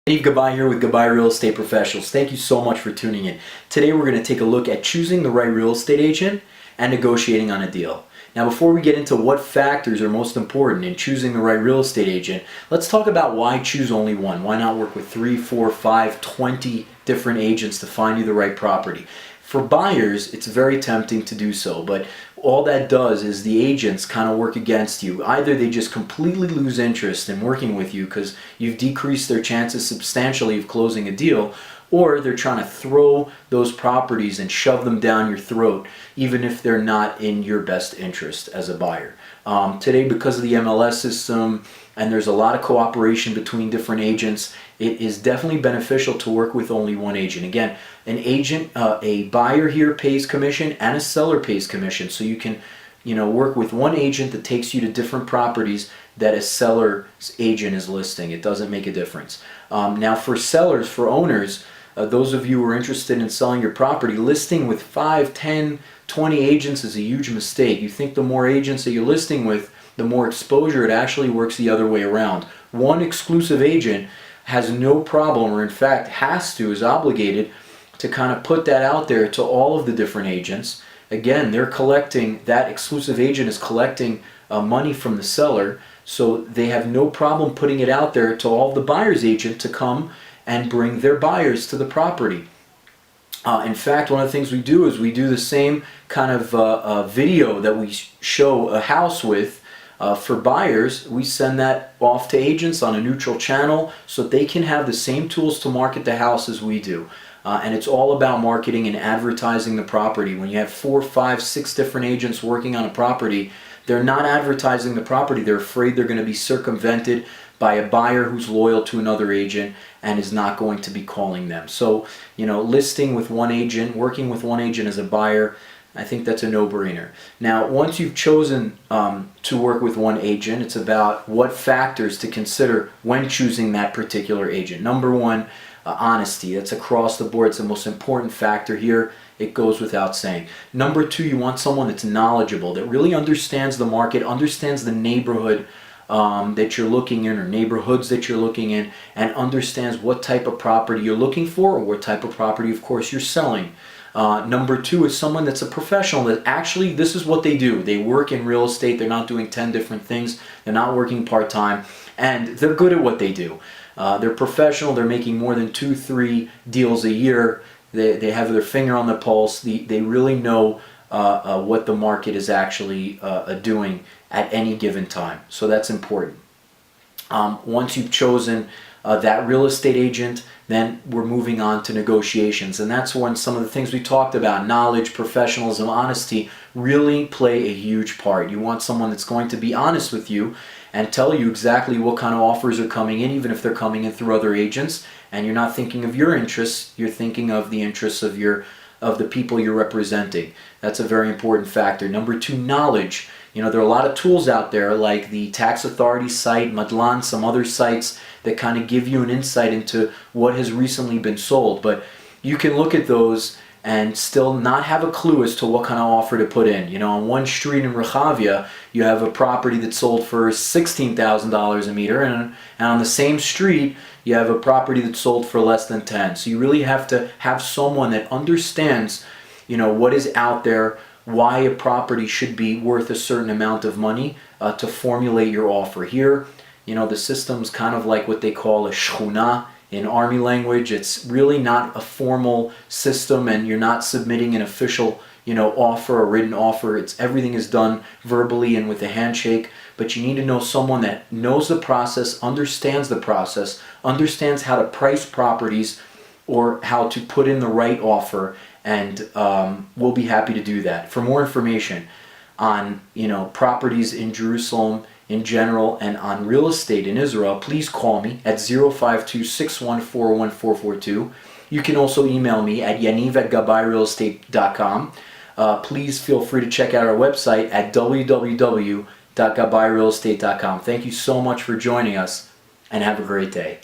Dave Gabay here with Gabay Real Estate Professionals. Thank you so much for tuning in. Today we're going to take a look at choosing the right real estate agent and negotiating on a deal. Now before we get into what factors are most important in choosing the right real estate agent, let's talk about why choose only one. Why not work with 3, 4, 5, 20 different agents to find you the right property? For buyers, it's very tempting to do so, but all that does is the agents kind of work against you. Either they just completely lose interest in working with you because you've decreased their chances substantially of closing a deal, or they're trying to throw those properties and shove them down your throat, even if they're not in your best interest as a buyer. Today, because of the MLS system, and there's a lot of cooperation between different agents, it is definitely beneficial to work with only one agent. Again, an agent, a buyer here pays commission and a seller pays commission. So you can, work with one agent that takes you to different properties that a seller's agent is listing. It doesn't make a difference. Now for sellers, for owners, those of you who are interested in selling your property, listing with 5, 10, 20 agents is a huge mistake. You think the more agents that you're listing with, the more exposure. It actually works the other way around. One exclusive agent has no problem, or in fact is obligated to kind of put that out there to all of the different agents. Again, that exclusive agent is collecting money from the seller, so they have no problem putting it out there to all the buyer's agent to come and bring their buyers to the property. In fact, one of the things we do is we do the same kind of video that we show a house with. For buyers, we send that off to agents on a neutral channel so they can have the same tools to market the house as we do. And it's all about marketing and advertising the property. When you have 4, 5, 6 different agents working on a property, they're not advertising the property. They're afraid they're going to be circumvented by a buyer who's loyal to another agent and is not going to be calling them. So, listing with one agent, working with one agent as a buyer, I think that's a no-brainer. Now, once you've chosen to work with one agent, it's about what factors to consider when choosing that particular agent. Number one, honesty. That's across the board. It's the most important factor here. It goes without saying. Number two, you want someone that's knowledgeable, that really understands the market, understands the neighborhood that you're looking in, or neighborhoods that you're looking in, and understands what type of property you're looking for, or what type of property, of course, you're selling. Number two is someone that's a professional, that actually this is what they do. They work in real estate. They're not doing 10 different things. They're not working part-time, and they're good at what they do. They're professional. They're making more than 2, 3 deals a year. They have their finger on the pulse. They really know what the market is actually doing at any given time. So that's important. Once you've chosen that real estate agent, then we're moving on to negotiations. And that's when some of the things we talked about, knowledge, professionalism, honesty, really play a huge part. You want someone that's going to be honest with you and tell you exactly what kind of offers are coming in, even if they're coming in through other agents, and you're not thinking of your interests, you're thinking of the interests of the people you're representing. That's a very important factor. Number two, knowledge. There are a lot of tools out there like the tax authority site, Madlan, some other sites that kind of give you an insight into what has recently been sold. But you can look at those and still not have a clue as to what kind of offer to put in. On one street in Rehavia, you have a property that sold for $16,000 a meter, and on the same street, you have a property that sold for less than 10. So you really have to have someone that understands, what is out there, why a property should be worth a certain amount of money to formulate your offer. Here, the system's kind of like what they call a shchuna in Army language. It's really not a formal system, and you're not submitting an official, offer, a written offer. Everything is done verbally and with a handshake. But you need to know someone that knows the process, understands how to price properties, or how to put in the right offer, and we'll be happy to do that. For more information on properties in Jerusalem in general and on real estate in Israel, please call me at 052-614-1442. You can also email me at yaniv@gabayrealestate.com. Please feel free to check out our website at www.gabayrealestate.com. Thank you so much for joining us, and have a great day.